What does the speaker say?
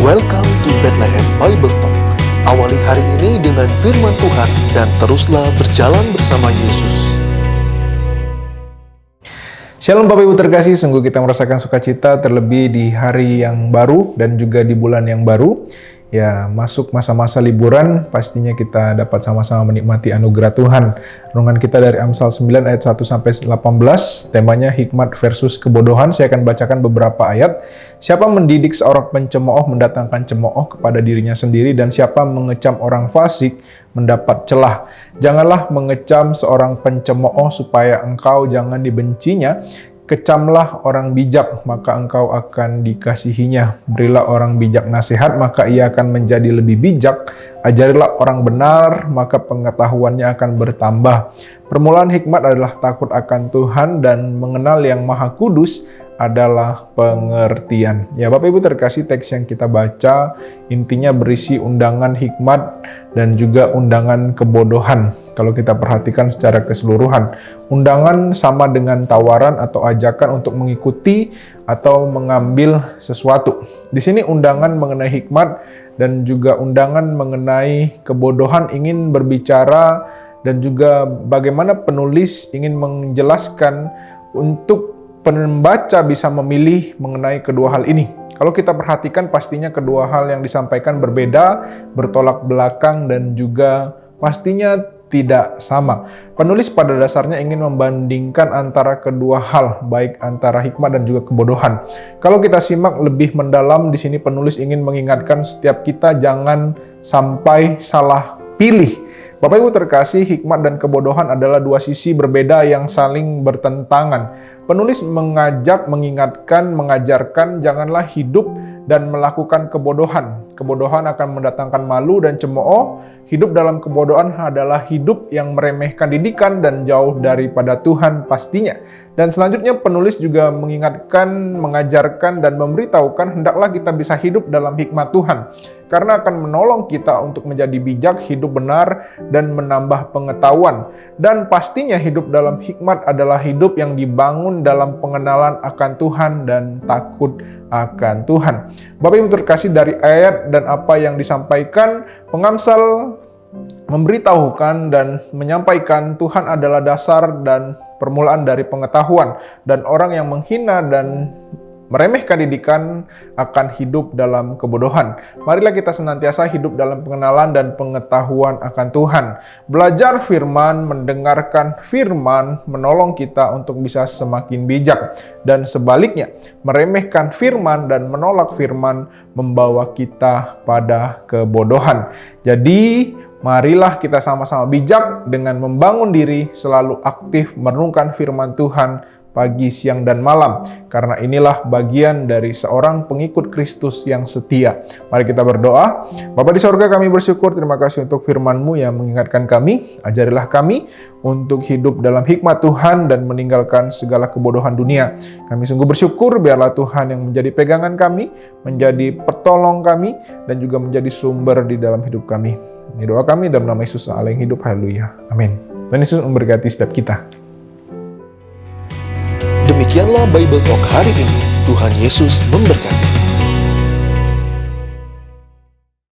Welcome to Bethlehem Bible Talk. Awali hari ini dengan firman Tuhan dan teruslah berjalan bersama Yesus. Shalom Bapak Ibu terkasih, sungguh kita merasakan sukacita terlebih di hari yang baru dan juga di bulan yang baru. Ya, masuk masa-masa liburan, pastinya kita dapat sama-sama menikmati anugerah Tuhan. Renungan kita dari Amsal 9 ayat 1-18, temanya hikmat versus kebodohan. Saya akan bacakan beberapa ayat. Siapa mendidik seorang pencemooh mendatangkan cemooh kepada dirinya sendiri, dan siapa mengecam orang fasik mendapat celah. Janganlah mengecam seorang pencemooh supaya engkau jangan dibencinya. Kecamlah orang bijak, maka engkau akan dikasihinya. Berilah orang bijak nasihat, maka ia akan menjadi lebih bijak. Ajarilah orang benar, maka pengetahuannya akan bertambah. Permulaan hikmat adalah takut akan Tuhan, dan mengenal yang Maha Kudus adalah pengertian. Ya, Bapak Ibu terkasih, teks yang kita baca intinya berisi undangan hikmat dan juga undangan kebodohan. Kalau kita perhatikan secara keseluruhan, undangan sama dengan tawaran atau ajakan untuk mengikuti atau mengambil sesuatu. Di sini undangan mengenai hikmat dan juga undangan mengenai kebodohan ingin berbicara, dan juga bagaimana penulis ingin menjelaskan untuk pembaca bisa memilih mengenai kedua hal ini. Kalau kita perhatikan, pastinya kedua hal yang disampaikan berbeda, bertolak belakang, dan juga pastinya tidak sama. Penulis pada dasarnya ingin membandingkan antara kedua hal, baik antara hikmat dan juga kebodohan. Kalau kita simak lebih mendalam, di sini penulis ingin mengingatkan setiap kita jangan sampai salah pilih. Bapak Ibu terkasih, hikmat dan kebodohan adalah dua sisi berbeda yang saling bertentangan. Penulis mengajak, mengingatkan, mengajarkan janganlah hidup dan melakukan kebodohan. Kebodohan akan mendatangkan malu dan cemooh. Hidup dalam kebodohan adalah hidup yang meremehkan didikan dan jauh daripada Tuhan pastinya. Dan selanjutnya penulis juga mengingatkan, mengajarkan, dan memberitahukan hendaklah kita bisa hidup dalam hikmat Tuhan, karena akan menolong kita untuk menjadi bijak, hidup benar, dan menambah pengetahuan. Dan pastinya hidup dalam hikmat adalah hidup yang dibangun dalam pengenalan akan Tuhan dan takut akan Tuhan. Bapak Ibu terkasih, dari ayat dan apa yang disampaikan, pengamsal memberitahukan dan menyampaikan Tuhan adalah dasar dan permulaan dari pengetahuan, dan orang yang menghina dan meremehkan didikan akan hidup dalam kebodohan. Marilah kita senantiasa hidup dalam pengenalan dan pengetahuan akan Tuhan. Belajar firman, mendengarkan firman, menolong kita untuk bisa semakin bijak. Dan sebaliknya, meremehkan firman dan menolak firman membawa kita pada kebodohan. Jadi, marilah kita sama-sama bijak dengan membangun diri, selalu aktif merenungkan firman Tuhan pagi, siang, dan malam. Karena inilah bagian dari seorang pengikut Kristus yang setia. Mari kita berdoa. Bapa di sorga, kami bersyukur, terima kasih untuk firman-Mu yang mengingatkan kami. Ajarilah kami untuk hidup dalam hikmat Tuhan dan meninggalkan segala kebodohan dunia. Kami sungguh bersyukur, biarlah Tuhan yang menjadi pegangan kami, menjadi petolong kami, dan juga menjadi sumber di dalam hidup kami. Ini doa kami dalam nama Yesus Allah yang hidup. Haleluya. Amin. Dan Yesus memberkati setiap kita. Demikianlah Bible Talk hari ini. Tuhan Yesus memberkati.